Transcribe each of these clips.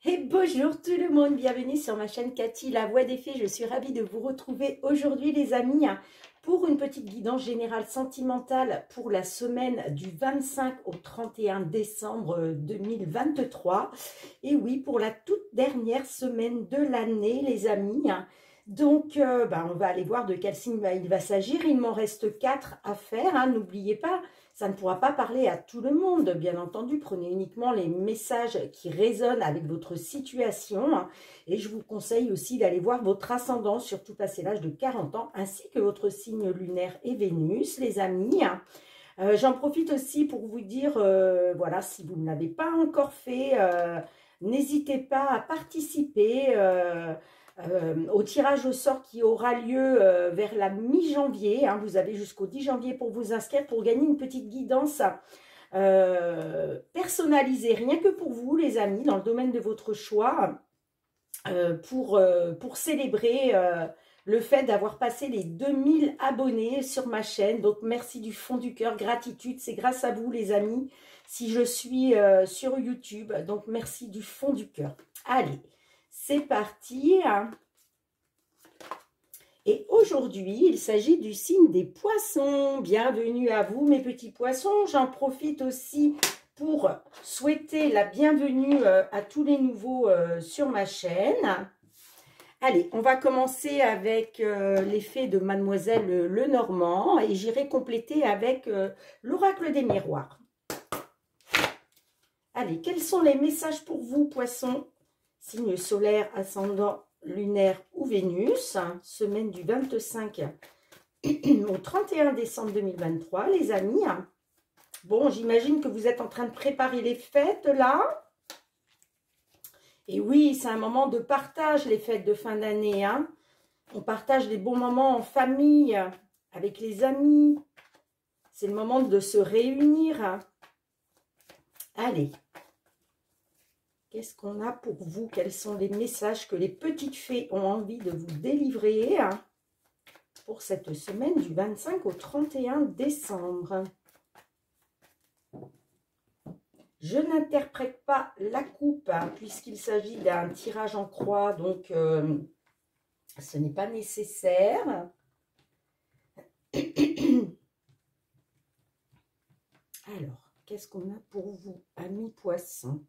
Et bonjour tout le monde, bienvenue sur ma chaîne Cathy, la voix des fées. Je suis ravie de vous retrouver aujourd'hui les amis pour une petite guidance générale sentimentale pour la semaine du 25 au 31 décembre 2023. Et oui, pour la toute dernière semaine de l'année les amis. Donc, on va aller voir de quel signe il va s'agir. Il m'en reste 4 à faire, n'oubliez pas. Ça ne pourra pas parler à tout le monde, bien entendu. Prenez uniquement les messages qui résonnent avec votre situation. Et je vous conseille aussi d'aller voir votre ascendant, surtout passé l'âge de 40 ans, ainsi que votre signe lunaire et Vénus, les amis. J'en profite aussi pour vous dire, voilà, si vous ne l'avez pas encore fait, n'hésitez pas à participer au tirage au sort qui aura lieu vers la mi-janvier. Vous avez jusqu'au 10 janvier pour vous inscrire, pour gagner une petite guidance personnalisée, rien que pour vous les amis, dans le domaine de votre choix, pour célébrer le fait d'avoir passé les 2000 abonnés sur ma chaîne. Donc merci du fond du cœur, gratitude, c'est grâce à vous les amis si je suis sur YouTube, donc merci du fond du cœur. Allez, c'est parti. Et aujourd'hui, il s'agit du signe des poissons. Bienvenue à vous mes petits poissons. J'en profite aussi pour souhaiter la bienvenue à tous les nouveaux sur ma chaîne. Allez, on va commencer avec l'effet de Mademoiselle Lenormand et j'irai compléter avec l'oracle des miroirs. Allez, quels sont les messages pour vous, poissons? Signe solaire, ascendant, lunaire ou Vénus, semaine du 25 au 31 décembre 2023, les amis. Bon, j'imagine que vous êtes en train de préparer les fêtes, là. Et oui, c'est un moment de partage, les fêtes de fin d'année. On partage des bons moments en famille, avec les amis. C'est le moment de se réunir. Allez. Qu'est-ce qu'on a pour vous? Quels sont les messages que les petites fées ont envie de vous délivrer pour cette semaine du 25 au 31 décembre? Je n'interprète pas la coupe puisqu'il s'agit d'un tirage en croix, donc ce n'est pas nécessaire. Alors, qu'est-ce qu'on a pour vous, amis poissons?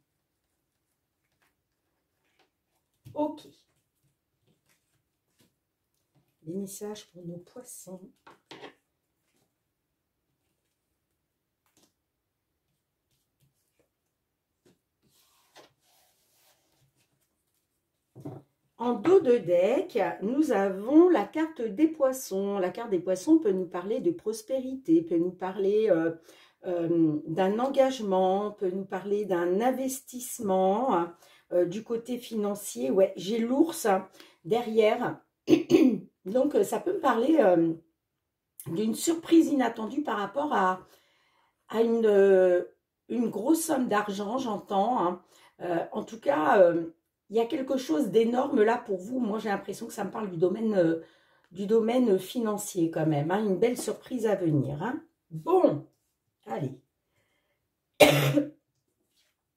Ok. Les messages pour nos poissons. En dos de deck, nous avons la carte des poissons. La carte des poissons peut nous parler de prospérité, peut nous parler d'un engagement, peut nous parler d'un investissement. Du côté financier, ouais, j'ai l'ours derrière. Donc, ça peut me parler d'une surprise inattendue par rapport à une grosse somme d'argent, j'entends. En tout cas, il y a quelque chose d'énorme là pour vous. Moi, j'ai l'impression que ça me parle du domaine financier quand même. Une belle surprise à venir. Bon, allez.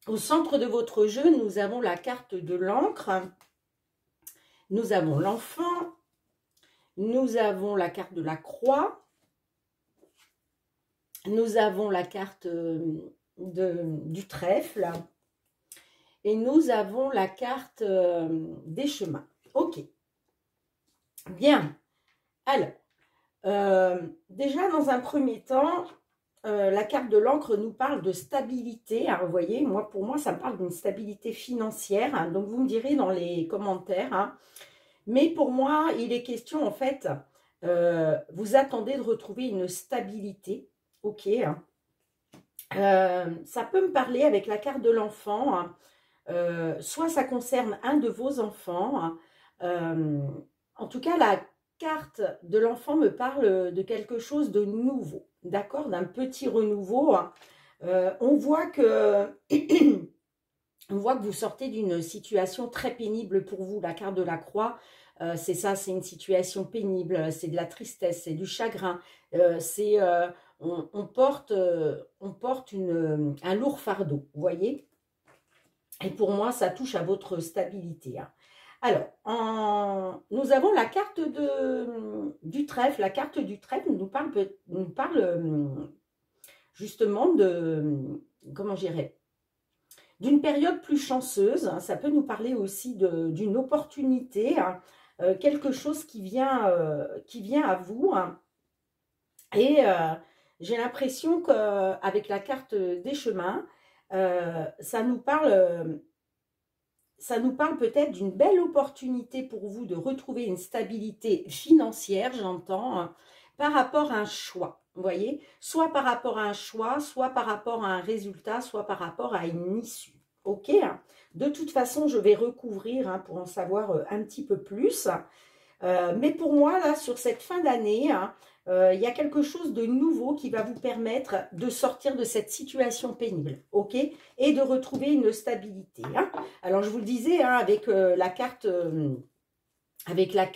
Au centre de votre jeu, nous avons la carte de l'encre, nous avons l'enfant, nous avons la carte de la croix, nous avons la carte du trèfle et nous avons la carte des chemins. Ok, bien. Alors, déjà dans un premier temps, la carte de l'encre nous parle de stabilité. Vous voyez, pour moi, ça me parle d'une stabilité financière. Donc, vous me direz dans les commentaires. Mais pour moi, il est question, en fait, vous attendez de retrouver une stabilité. Ok. Ça peut me parler avec la carte de l'enfant. Soit ça concerne un de vos enfants. En tout cas, la carte de l'enfant me parle de quelque chose de nouveau. D'accord, d'un petit renouveau. On voit que vous sortez d'une situation très pénible pour vous. La carte de la croix, c'est ça, c'est une situation pénible, c'est de la tristesse, c'est du chagrin, on porte un lourd fardeau, vous voyez. Et pour moi, ça touche à votre stabilité, hein. Alors, nous avons la carte du trèfle. La carte du trèfle nous parle justement comment dirais, d'une période plus chanceuse, hein. Ça peut nous parler aussi d'une opportunité, hein, quelque chose qui vient à vous, hein. Et j'ai l'impression qu'avec la carte des chemins, ça nous parle peut-être d'une belle opportunité pour vous de retrouver une stabilité financière, j'entends, hein, par rapport à un choix. Vous voyez, soit par rapport à un choix, soit par rapport à un résultat, soit par rapport à une issue. Ok, hein. De toute façon, je vais recouvrir, hein, pour en savoir un petit peu plus. Mais pour moi, là, sur cette fin d'année, hein, il y a quelque chose de nouveau qui va vous permettre de sortir de cette situation pénible, ok? Et de retrouver une stabilité, hein. Alors, je vous le disais, hein, avec la carte... avec la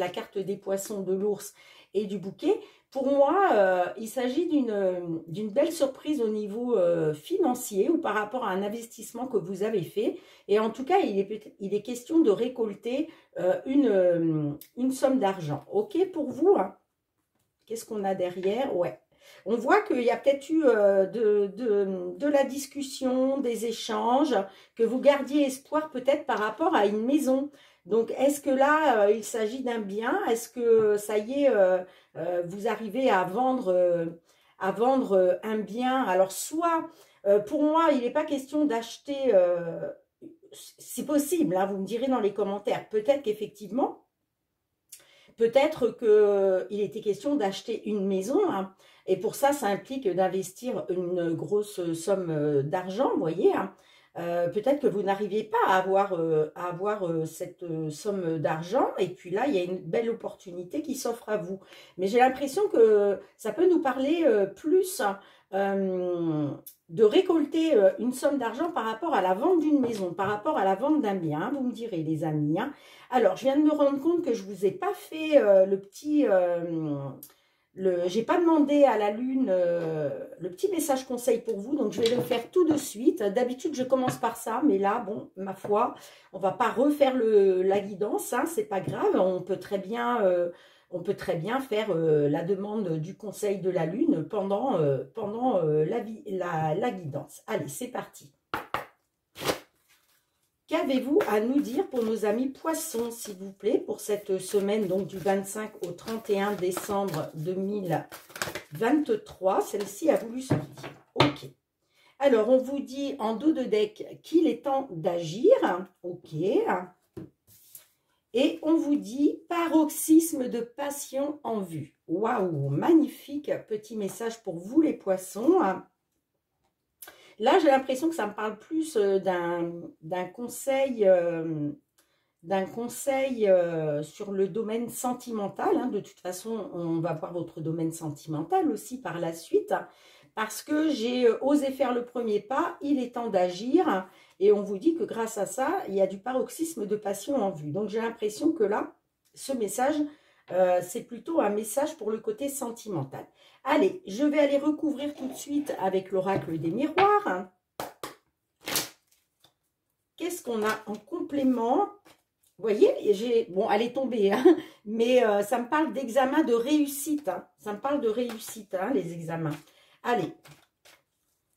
carte des poissons, de l'ours et du bouquet, pour moi, il s'agit d'une belle surprise au niveau financier ou par rapport à un investissement que vous avez fait. Et en tout cas, il est question de récolter une somme d'argent. OK pour vous, hein? Qu'est-ce qu'on a derrière? Ouais. On voit qu'il y a peut-être eu de la discussion, des échanges, que vous gardiez espoir peut-être par rapport à une maison. Donc, est-ce que là, il s'agit d'un bien? Est-ce que, ça y est, vous arrivez à vendre un bien? Alors, soit, pour moi, il n'est pas question d'acheter, c'est possible, hein, vous me direz dans les commentaires, peut-être qu'effectivement, peut-être qu'il était question d'acheter une maison, hein, et pour ça, ça implique d'investir une grosse somme d'argent, vous voyez, hein. Peut-être que vous n'arriviez pas à avoir cette somme d'argent, et puis là, il y a une belle opportunité qui s'offre à vous. Mais j'ai l'impression que ça peut nous parler plus euh, de récolter une somme d'argent par rapport à la vente d'une maison, par rapport à la vente d'un bien, hein, vous me direz, les amis, hein. Alors, je viens de me rendre compte que je ne vous ai pas fait j'ai pas demandé à la lune le petit message conseil pour vous, donc je vais le faire tout de suite. D'habitude, je commence par ça, mais là, bon, ma foi, on va pas refaire la guidance, hein, c'est pas grave. On peut très bien faire la demande du conseil de la lune pendant la guidance. Allez, c'est parti. Qu'avez-vous à nous dire pour nos amis poissons, s'il vous plaît, pour cette semaine donc du 25 au 31 décembre 2023. Celle-ci a voulu sortir. Ok. Alors, on vous dit en dos de deck qu'il est temps d'agir. Ok. Et on vous dit paroxysme de passion en vue. Waouh, magnifique petit message pour vous les poissons. Là, j'ai l'impression que ça me parle plus d'un conseil, sur le domaine sentimental, hein. De toute façon, on va voir votre domaine sentimental aussi par la suite, hein, parce que j'ai osé faire le premier pas, il est temps d'agir, et on vous dit que grâce à ça, il y a du paroxysme de passion en vue. Donc, j'ai l'impression que là, ce message, c'est plutôt un message pour le côté sentimental. Allez, je vais aller recouvrir tout de suite avec l'oracle des miroirs. Qu'est-ce qu'on a en complément? Vous voyez, bon, elle est tombée, hein, mais ça me parle d'examen de réussite, hein. Ça me parle de réussite, hein, les examens. Allez,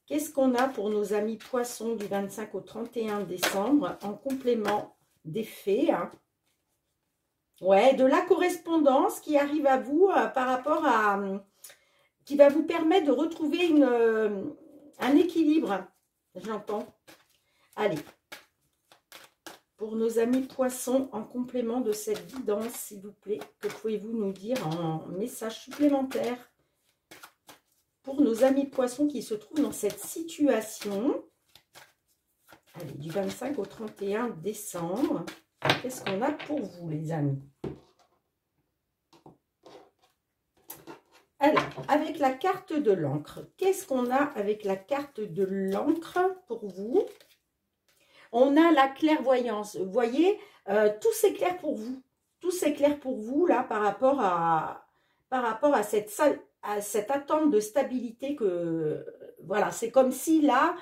qu'est-ce qu'on a pour nos amis poissons du 25 au 31 décembre en complément des faits, hein? Ouais, de la correspondance qui arrive à vous par rapport à... qui va vous permettre de retrouver un équilibre, j'entends. Allez, pour nos amis poissons, en complément de cette guidance, s'il vous plaît, que pouvez-vous nous dire en message supplémentaire pour nos amis poissons qui se trouvent dans cette situation? Allez, du 25 au 31 décembre, qu'est-ce qu'on a pour vous, les amis? Alors, avec la carte de l'encre, qu'est-ce qu'on a avec la carte de l'encre pour vous? On a la clairvoyance. Vous voyez, tout s'éclaire pour vous. Tout s'éclaire pour vous, là, par rapport à cette attente de stabilité que... Voilà, c'est comme si, là,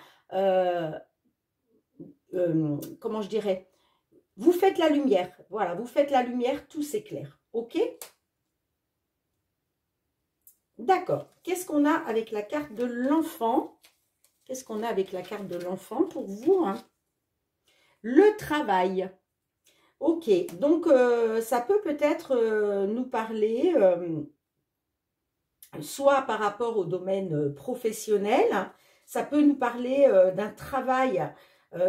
comment je dirais, vous faites la lumière. Voilà, vous faites la lumière, tout s'éclaire. OK? D'accord. Qu'est-ce qu'on a avec la carte de l'enfant? Qu'est-ce qu'on a avec la carte de l'enfant pour vous, hein? Le travail. Ok, donc ça peut peut-être nous parler soit par rapport au domaine professionnel, ça peut nous parler d'un travail,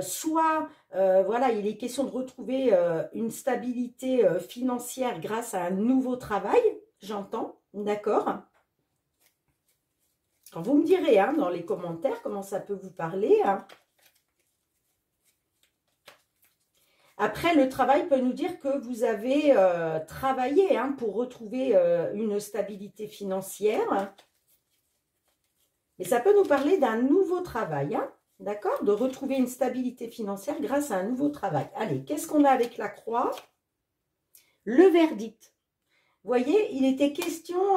soit voilà, il est question de retrouver une stabilité financière grâce à un nouveau travail, j'entends, d'accord? Quand vous me direz hein, dans les commentaires comment ça peut vous parler, hein. Après, le travail peut nous dire que vous avez travaillé hein, pour retrouver une stabilité financière. Mais ça peut nous parler d'un nouveau travail, hein, d'accord? De retrouver une stabilité financière grâce à un nouveau travail. Allez, qu'est-ce qu'on a avec la croix? Le verdict. Vous voyez, il était question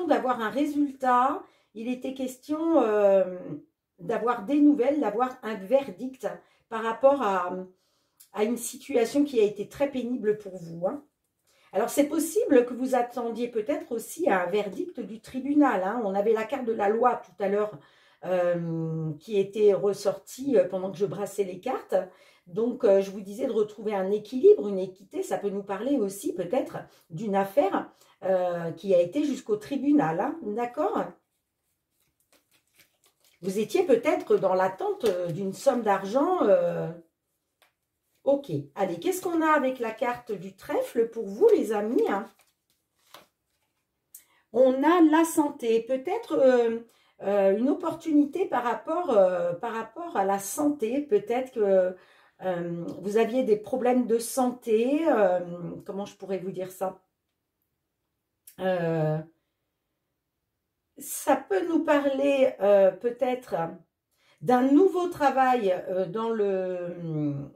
d'avoir un résultat, il était question d'avoir des nouvelles, d'avoir un verdict par rapport à une situation qui a été très pénible pour vous. Hein. Alors, c'est possible que vous attendiez peut-être aussi à un verdict du tribunal. Hein. On avait la carte de la loi tout à l'heure qui était ressortie pendant que je brassais les cartes. Donc, je vous disais de retrouver un équilibre, une équité. Ça peut nous parler aussi peut-être d'une affaire qui a été jusqu'au tribunal. Hein. D'accord ? Vous étiez peut-être dans l'attente d'une somme d'argent. Ok, allez, qu'est-ce qu'on a avec la carte du trèfle pour vous, les amis? On a la santé, peut-être une opportunité par rapport à la santé. Peut-être que vous aviez des problèmes de santé. Comment je pourrais vous dire ça? Ça peut nous parler peut-être d'un nouveau travail dans le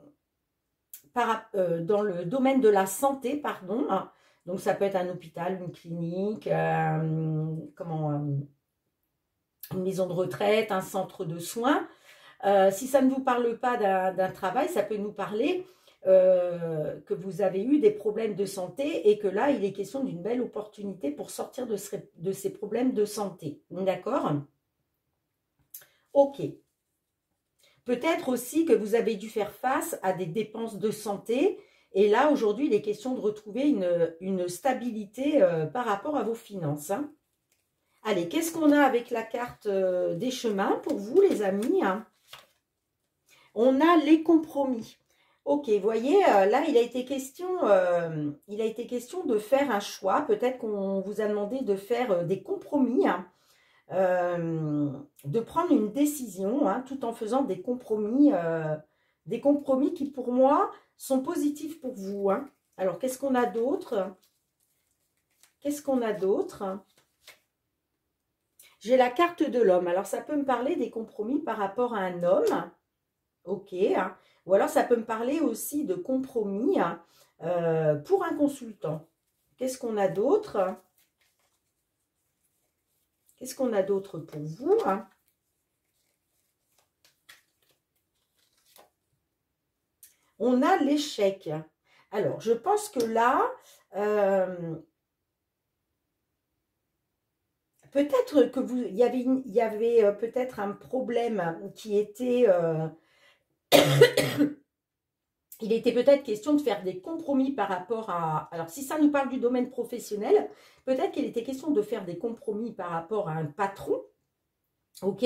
domaine de la santé, pardon. Donc, ça peut être un hôpital, une clinique, une maison de retraite, un centre de soins. Si ça ne vous parle pas d'un travail, ça peut nous parler que vous avez eu des problèmes de santé et que là, il est question d'une belle opportunité pour sortir de ces problèmes de santé. D'accord? Ok. Peut-être aussi que vous avez dû faire face à des dépenses de santé. Et là, aujourd'hui, il est question de retrouver une stabilité par rapport à vos finances. Hein. Allez, qu'est-ce qu'on a avec la carte des chemins pour vous, les amis? On a les compromis. Ok, vous voyez, là, il a été question de faire un choix. Peut-être qu'on vous a demandé de faire des compromis. Hein. De prendre une décision hein, tout en faisant des compromis qui pour moi sont positifs pour vous. Hein. Alors, qu'est-ce qu'on a d'autre? Qu'est-ce qu'on a d'autre? J'ai la carte de l'homme. Alors, ça peut me parler des compromis par rapport à un homme. Ok. Hein. Ou alors, ça peut me parler aussi de compromis hein, pour un consultant. Qu'est-ce qu'on a d'autre? Qu'est-ce qu'on a d'autre pour vous hein? On a l'échec. Alors, je pense que là, peut-être que il y avait peut-être un problème qui était... il était peut-être question de faire des compromis par rapport à... Alors, si ça nous parle du domaine professionnel, peut-être qu'il était question de faire des compromis par rapport à un patron. Ok?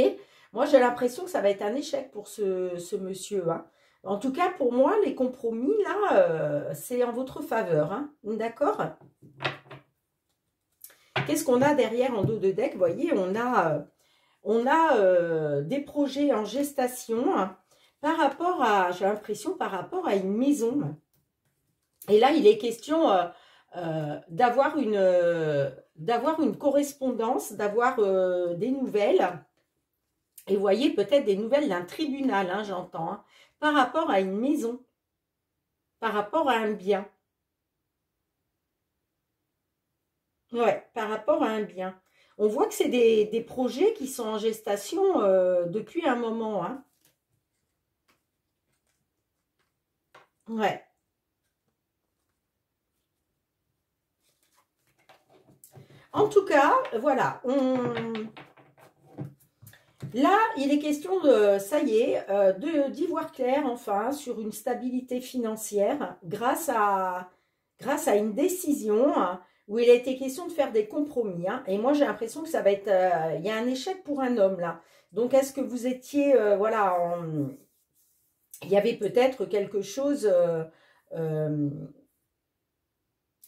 Moi, j'ai l'impression que ça va être un échec pour ce monsieur. Hein. En tout cas, pour moi, les compromis, là, c'est en votre faveur. Hein. D'accord? Qu'est-ce qu'on a derrière en dos de deck? Vous voyez, on a des projets en gestation hein, par rapport à, j'ai l'impression, par rapport à une maison. Et là, il est question d'avoir une correspondance, d'avoir des nouvelles. Et vous voyez, peut-être des nouvelles d'un tribunal, hein, j'entends, hein, par rapport à une maison, par rapport à un bien. Ouais, par rapport à un bien. On voit que c'est des projets qui sont en gestation depuis un moment. Hein. Ouais. En tout cas, voilà, là, il est question de, ça y est, d'y voir clair enfin sur une stabilité financière grâce à une décision où il a été question de faire des compromis. Hein. Et moi, j'ai l'impression que ça va être, il y a un échec pour un homme là. Donc, est-ce que vous étiez, voilà, il y avait peut-être quelque chose euh,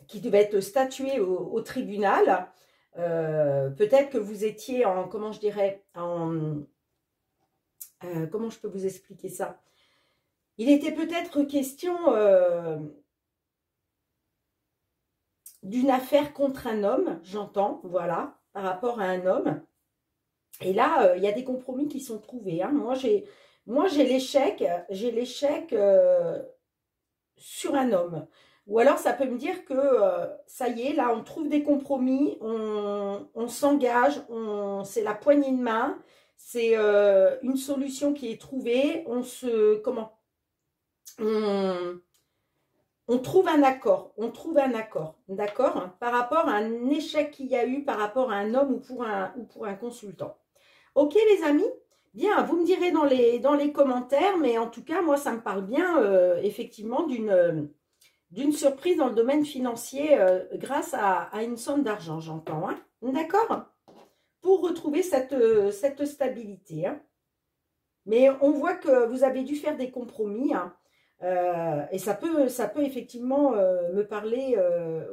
qui devait être statué au tribunal. Peut-être que vous étiez en, comment je dirais, comment je peux vous expliquer ça? Il était peut-être question d'une affaire contre un homme, j'entends, voilà, par rapport à un homme. Et là, il y a des compromis qui sont trouvés. Hein. Moi, j'ai l'échec sur un homme. Ou alors, ça peut me dire que ça y est, là, on trouve des compromis, on s'engage, c'est la poignée de main, c'est une solution qui est trouvée, on, on trouve un accord, d'accord, hein, par rapport à un échec qu'il y a eu par rapport à un homme ou pour un consultant. Ok les amis, bien, vous me direz dans les commentaires, mais en tout cas, moi, ça me parle bien, effectivement, d'une surprise dans le domaine financier grâce à une somme d'argent, j'entends. Hein, d'accord? Pour retrouver cette stabilité. Hein. Mais on voit que vous avez dû faire des compromis. Hein, et ça peut effectivement me parler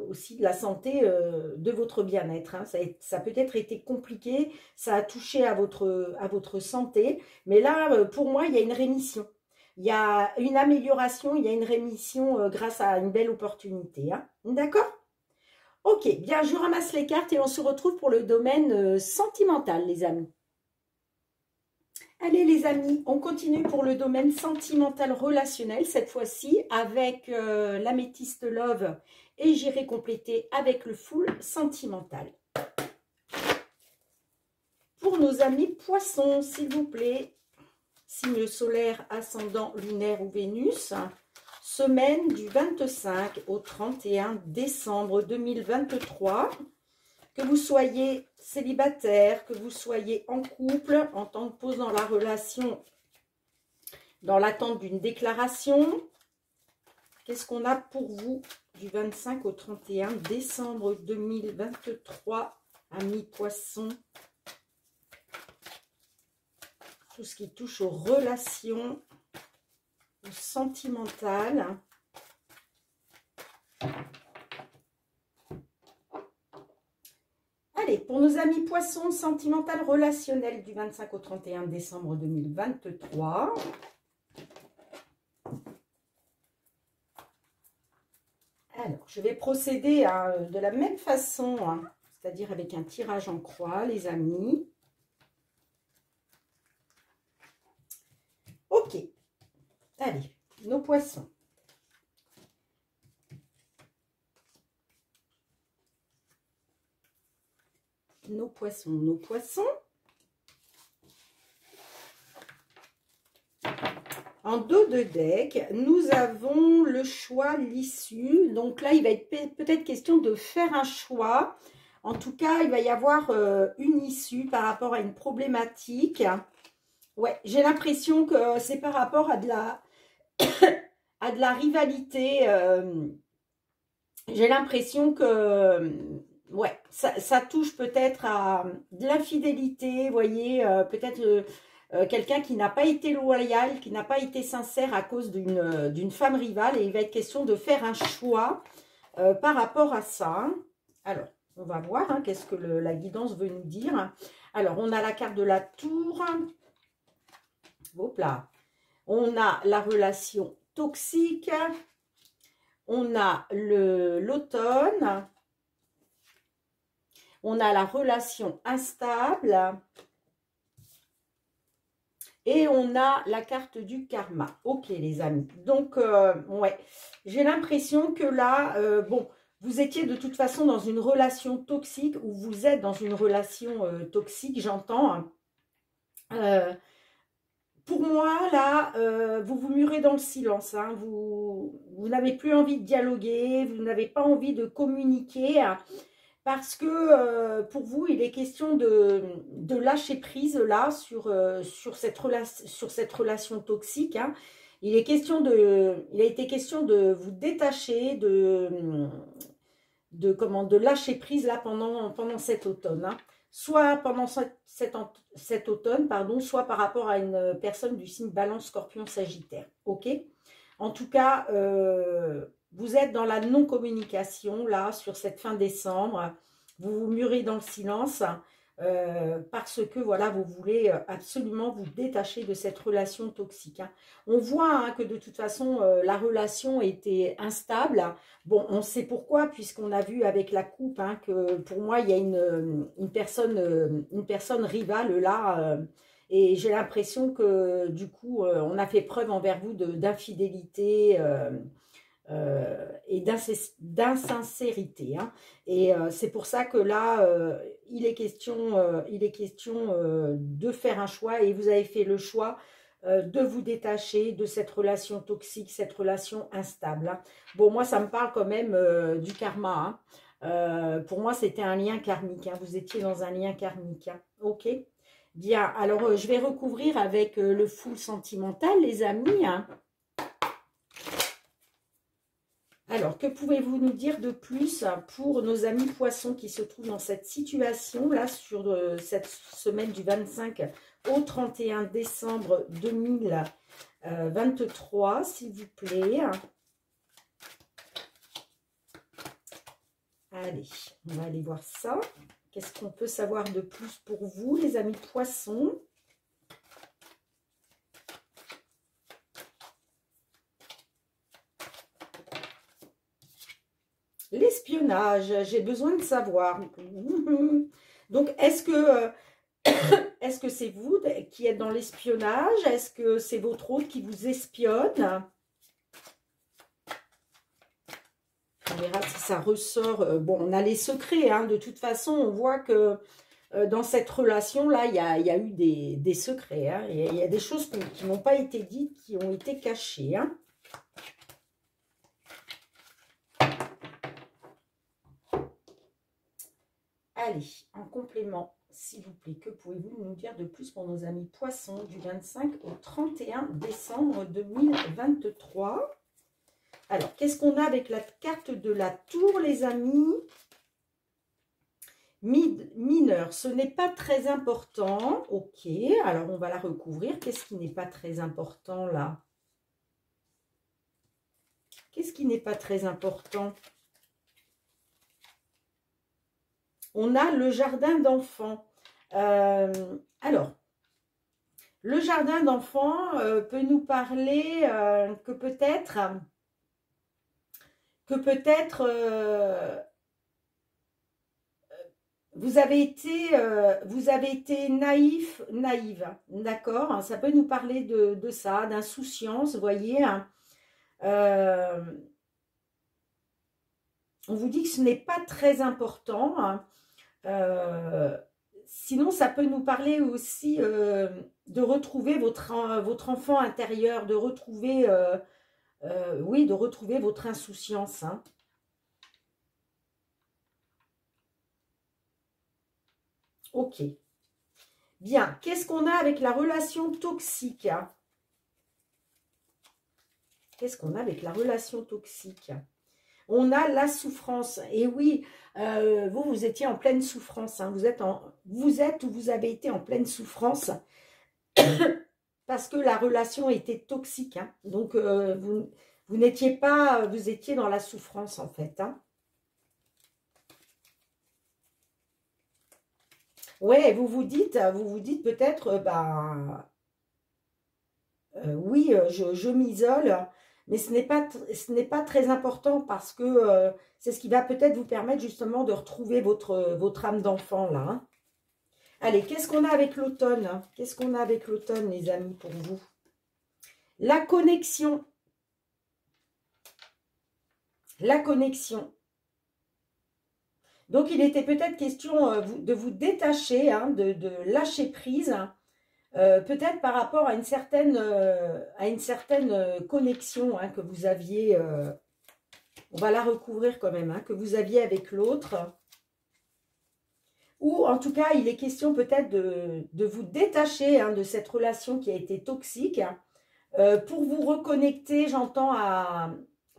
aussi de la santé, de votre bien-être. Hein. Ça a peut-être été compliqué, ça a touché à votre santé. Mais là, pour moi, il y a une rémission. Il y a une amélioration, il y a une rémission grâce à une belle opportunité. Hein. D'accord? Ok, bien, je ramasse les cartes et on se retrouve pour le domaine sentimental, les amis. Allez les amis, on continue pour le domaine sentimental relationnel, cette fois-ci avec l'améthyste love et j'irai compléter avec le full sentimental. Pour nos amis poissons, s'il vous plaît, signe solaire, ascendant, lunaire ou Vénus, semaine du 25 au 31 décembre 2023. Que vous soyez célibataire, que vous soyez en couple, en tant que pause dans la relation, dans l'attente d'une déclaration. Qu'est-ce qu'on a pour vous du 25 au 31 décembre 2023, amis poissons? Tout ce qui touche aux relations, aux sentimentales. Allez, pour nos amis poissons, sentimental relationnel du 25 au 31 décembre 2023. Alors, je vais procéder de la même façon, hein, c'est-à-dire avec un tirage en croix, les amis. Ok. Allez, nos poissons. Nos poissons, nos poissons. En dos de deck, nous avons le choix, l'issue. Donc là, il va être peut-être question de faire un choix. En tout cas, il va y avoir une issue par rapport à une problématique. Ouais, j'ai l'impression que c'est par rapport à de la, à de la rivalité. J'ai l'impression que... ouais, ça touche peut-être à de l'infidélité, vous voyez, peut-être quelqu'un qui n'a pas été loyal, qui n'a pas été sincère à cause d'une femme rivale, et il va être question de faire un choix par rapport à ça. Alors, on va voir hein, qu'est-ce que la guidance veut nous dire. Alors, on a la carte de la tour. Hop là. On a la relation toxique. On a l'automne. On a la relation instable. Et on a la carte du karma. Ok, les amis. Donc, ouais, j'ai l'impression que là, bon, vous étiez de toute façon dans une relation toxique ou vous êtes dans une relation toxique, j'entends. pour moi, là, vous vous murez dans le silence. Hein. Vous n'avez plus envie de dialoguer, vous n'avez pas envie de communiquer. Hein, parce que pour vous, il est question de lâcher prise là sur cette relation toxique. Hein. Il a été question de vous détacher, de lâcher prise là pendant cet automne. Hein. Soit pendant cet automne, pardon, soit par rapport à une personne du signe Balance, Scorpion, Sagittaire. Ok. En tout cas, vous êtes dans la non-communication, là, sur cette fin décembre. Vous vous murez dans le silence parce que, voilà, vous voulez absolument vous détacher de cette relation toxique. Hein. On voit hein, que de toute façon, la relation était instable. Bon, on sait pourquoi, puisqu'on a vu avec la coupe hein, que pour moi, il y a une personne rivale là. Et j'ai l'impression que du coup, on a fait preuve envers vous d'infidélité et d'insincérité. Hein. Et c'est pour ça que là, il est question de faire un choix et vous avez fait le choix de vous détacher de cette relation toxique, cette relation instable. Hein. Bon, moi, ça me parle quand même du karma. Hein. Pour moi, c'était un lien karmique. Hein. Vous étiez dans un lien karmique. Hein. Ok. Bien, alors je vais recouvrir avec le full sentimental, les amis. Hein. Alors, que pouvez-vous nous dire de plus pour nos amis poissons qui se trouvent dans cette situation, là, sur cette semaine du 25 au 31 décembre 2023, s'il vous plaît. Allez, on va aller voir ça. Qu'est-ce qu'on peut savoir de plus pour vous, les amis poissons? L'espionnage, j'ai besoin de savoir. Donc, est-ce que c'est vous qui êtes dans l'espionnage? Est-ce que c'est votre hôte qui vous espionne? On verra si ça ressort. Bon, on a les secrets. Hein. De toute façon, on voit que dans cette relation-là, il y a eu des secrets. Hein. Il y a des choses qui n'ont pas été dites, qui ont été cachées. Hein. Allez, en complément, s'il vous plaît, que pouvez-vous nous dire de plus pour nos amis poissons du 25 au 31 décembre 2023? Alors, qu'est-ce qu'on a avec la carte de la tour, les amis? Mineur, ce n'est pas très important. Ok, alors on va la recouvrir. Qu'est-ce qui n'est pas très important là? Qu'est-ce qui n'est pas très important? On a le jardin d'enfants. Alors, le jardin d'enfants peut nous parler que peut-être vous avez été naïve, d'accord? Ça peut nous parler de ça, d'insouciance, vous voyez. Hein. On vous dit que ce n'est pas très important. Hein. Sinon, ça peut nous parler aussi de retrouver votre enfant intérieur, de retrouver, oui, de retrouver votre insouciance. Hein. Ok. Bien. Qu'est-ce qu'on a avec la relation toxique? Qu'est-ce qu'on a avec la relation toxique? On a la souffrance. Et oui, vous étiez en pleine souffrance. Hein. Vous êtes ou vous avez été en pleine souffrance parce que la relation était toxique. Hein. Donc, vous n'étiez pas, vous étiez dans la souffrance en fait. Hein. Ouais, vous vous dites peut-être, oui, je m'isole. Mais ce n'est pas très important parce que c'est ce qui va peut-être vous permettre justement de retrouver votre âme d'enfant là. Hein. Allez, qu'est-ce qu'on a avec l'automne? Hein? Qu'est-ce qu'on a avec l'automne, les amis, pour vous? La connexion. La connexion. Donc, il était peut-être question de vous détacher, hein, de lâcher prise. Hein, peut-être par rapport à une certaine connexion hein, que vous aviez, on va la recouvrir quand même, hein, que vous aviez avec l'autre. Ou en tout cas, il est question peut-être de vous détacher hein, de cette relation qui a été toxique pour vous reconnecter, j'entends,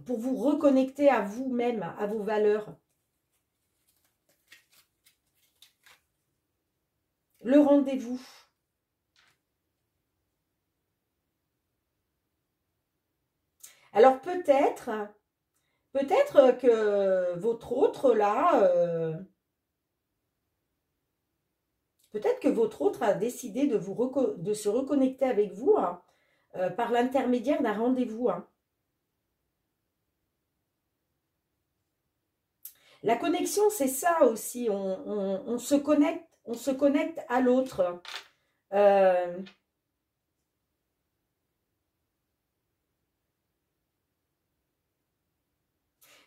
pour vous reconnecter à vous-même, à vos valeurs. Le rendez-vous. Alors peut-être que votre autre là, peut-être que votre autre a décidé de se reconnecter avec vous hein, par l'intermédiaire d'un rendez-vous. Hein. La connexion, c'est ça aussi. On se connecte à l'autre.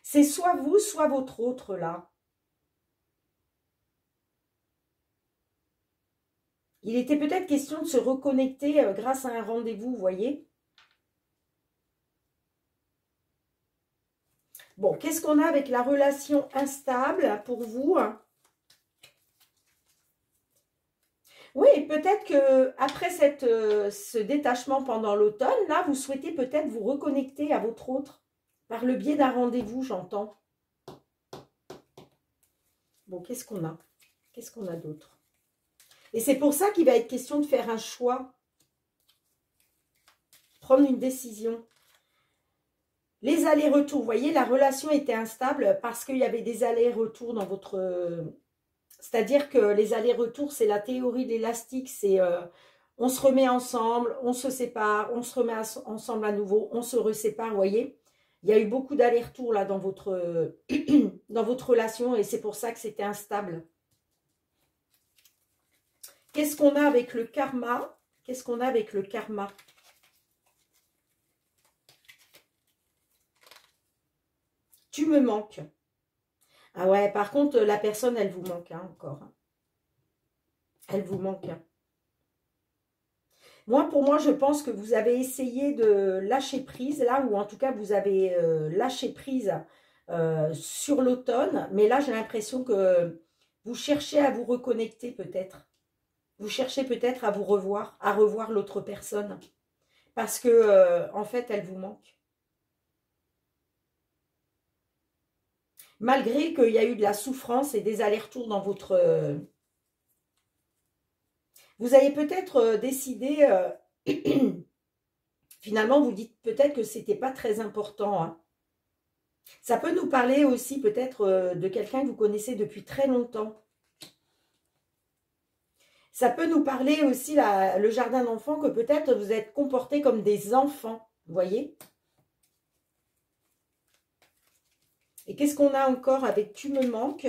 C'est soit vous, soit votre autre là. Il était peut-être question de se reconnecter grâce à un rendez-vous, vous voyez. Bon, qu'est-ce qu'on a avec la relation instable pour vous? Oui, peut-être que après ce détachement pendant l'automne, là, vous souhaitez peut-être vous reconnecter à votre autre par le biais d'un rendez-vous, j'entends. Bon, qu'est-ce qu'on a? Qu'est-ce qu'on a d'autre? Et c'est pour ça qu'il va être question de faire un choix, prendre une décision. Les allers-retours, vous voyez, la relation était instable parce qu'il y avait des allers-retours dans votre... C'est-à-dire que les allers-retours, c'est la théorie de l'élastique, c'est on se remet ensemble, on se sépare, on se remet ensemble à nouveau, on se resépare, vous voyez. Il y a eu beaucoup d'allers-retours là dans votre, dans votre relation et c'est pour ça que c'était instable. Qu'est-ce qu'on a avec le karma? Qu'est-ce qu'on a avec le karma? Tu me manques. Ah ouais, par contre, la personne, elle vous manque hein, encore. Elle vous manque. Moi, pour moi, je pense que vous avez essayé de lâcher prise, là, ou en tout cas, vous avez lâché prise sur l'automne. Mais là, j'ai l'impression que vous cherchez à vous reconnecter peut-être. Vous cherchez peut-être à vous revoir, à revoir l'autre personne. Parce que, en fait, elle vous manque. Malgré qu'il y a eu de la souffrance et des allers-retours dans votre... vous avez peut-être décidé... finalement, vous dites peut-être que c'était pas très important. Hein. Ça peut nous parler aussi peut-être de quelqu'un que vous connaissez depuis très longtemps. Ça peut nous parler aussi, le jardin d'enfants, que peut-être vous êtes comportés comme des enfants. Vous voyez? Et qu'est-ce qu'on a encore avec « tu me manques » ?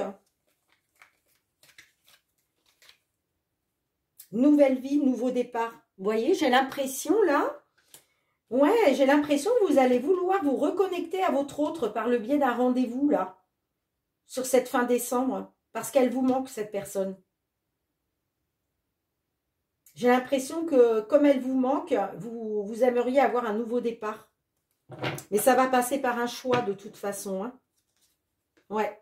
Nouvelle vie, nouveau départ. Vous voyez, j'ai l'impression là... Ouais, j'ai l'impression que vous allez vouloir vous reconnecter à votre autre par le biais d'un rendez-vous, là, sur cette fin décembre, parce qu'elle vous manque, cette personne. J'ai l'impression que, comme elle vous manque, vous aimeriez avoir un nouveau départ. Mais ça va passer par un choix, de toute façon. Hein. Ouais.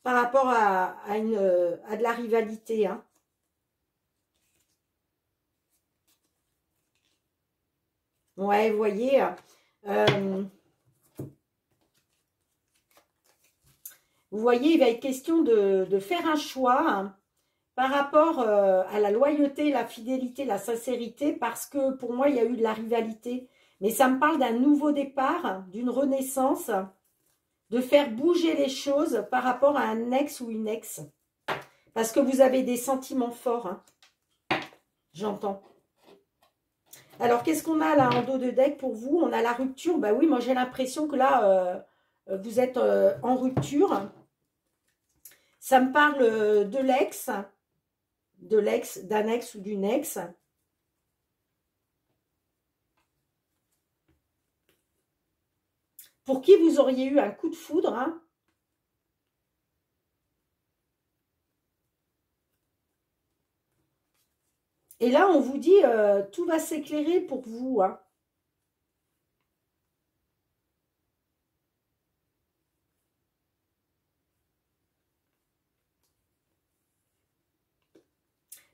Par rapport à de la rivalité, hein. Ouais, vous voyez... vous voyez, il va être question de faire un choix hein, par rapport à la loyauté, la fidélité, la sincérité, parce que pour moi, il y a eu de la rivalité. Mais ça me parle d'un nouveau départ, d'une renaissance, de faire bouger les choses par rapport à un ex ou une ex. Parce que vous avez des sentiments forts, hein. J'entends. Alors, qu'est-ce qu'on a là en dos de deck pour vous? On a la rupture. Bah oui, moi j'ai l'impression que là, vous êtes en rupture. Ça me parle de l'ex, d'un ex ou d'une ex. Pour qui vous auriez eu un coup de foudre. Hein. Et là, on vous dit, tout va s'éclairer pour vous, hein.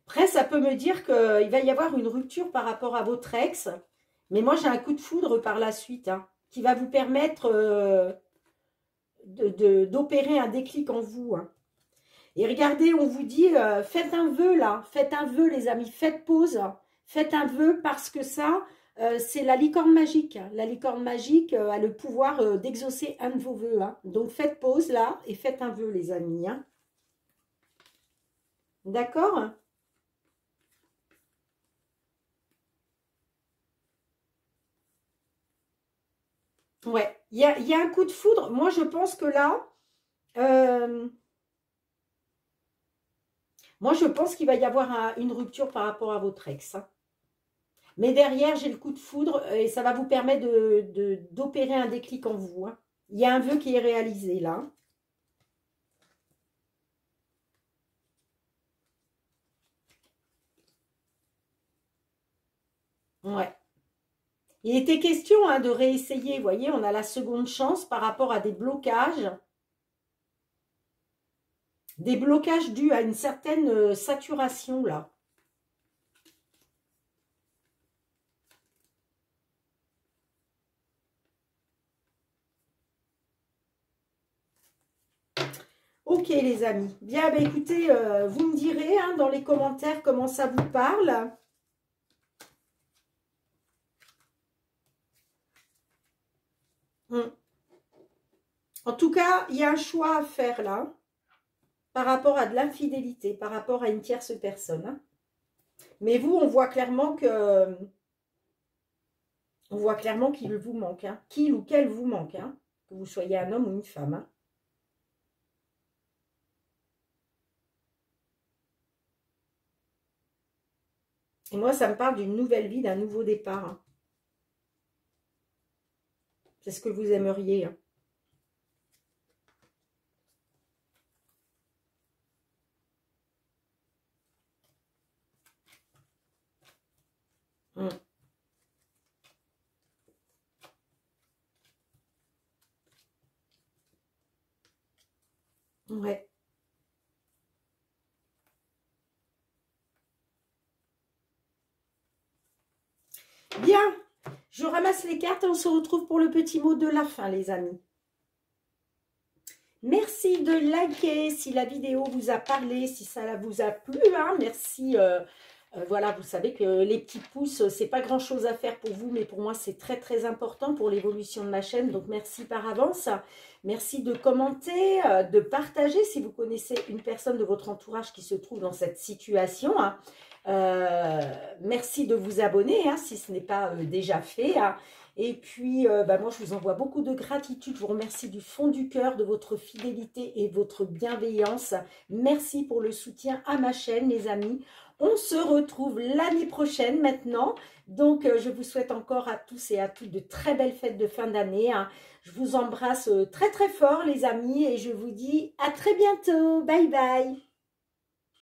Après, ça peut me dire qu'il va y avoir une rupture par rapport à votre ex. Mais moi, j'ai un coup de foudre par la suite, hein, qui va vous permettre d'opérer un déclic en vous, hein. Et regardez, on vous dit, faites un vœu là, faites un vœu les amis, faites pause, faites un vœu parce que ça, c'est la licorne magique. La licorne magique a le pouvoir d'exaucer un de vos vœux, hein. Donc faites pause là et faites un vœu les amis, hein. D'accord? Ouais, il y a un coup de foudre. Moi, je pense que là, euh, moi, je pense qu'il va y avoir une rupture par rapport à votre ex, hein. Mais derrière, j'ai le coup de foudre et ça va vous permettre d'opérer un déclic en vous, hein. Il y a un vœu qui est réalisé là. Ouais. Il était question hein, de réessayer. Vous voyez, on a la seconde chance par rapport à des blocages dus à une certaine saturation là. Ok les amis. Bien, bah, écoutez, vous me direz hein, dans les commentaires comment ça vous parle. En tout cas, il y a un choix à faire là par rapport à de l'infidélité, par rapport à une tierce personne, hein. Mais vous, on voit clairement qu'il vous manque, hein. Qu'il ou qu'elle vous manque, hein. Que vous soyez un homme ou une femme, hein. Et moi, ça me parle d'une nouvelle vie, d'un nouveau départ, hein. C'est ce que vous aimeriez, hein. Mm. Ouais. Bien, je ramasse les cartes et on se retrouve pour le petit mot de la fin, les amis. Merci de liker si la vidéo vous a parlé, si ça vous a plu, hein. Merci. Voilà, vous savez que les petits pouces, c'est pas grand chose à faire pour vous, mais pour moi, c'est très très important pour l'évolution de ma chaîne. Donc, merci par avance. Merci de commenter, de partager si vous connaissez une personne de votre entourage qui se trouve dans cette situation, hein. Merci de vous abonner, hein, si ce n'est pas déjà fait, hein. Et puis, bah, moi, je vous envoie beaucoup de gratitude. Je vous remercie du fond du cœur de votre fidélité et votre bienveillance. Merci pour le soutien à ma chaîne, les amis. On se retrouve l'année prochaine maintenant. Donc, je vous souhaite encore à tous et à toutes de très belles fêtes de fin d'année, hein. Je vous embrasse très très fort, les amis, et je vous dis à très bientôt. Bye bye.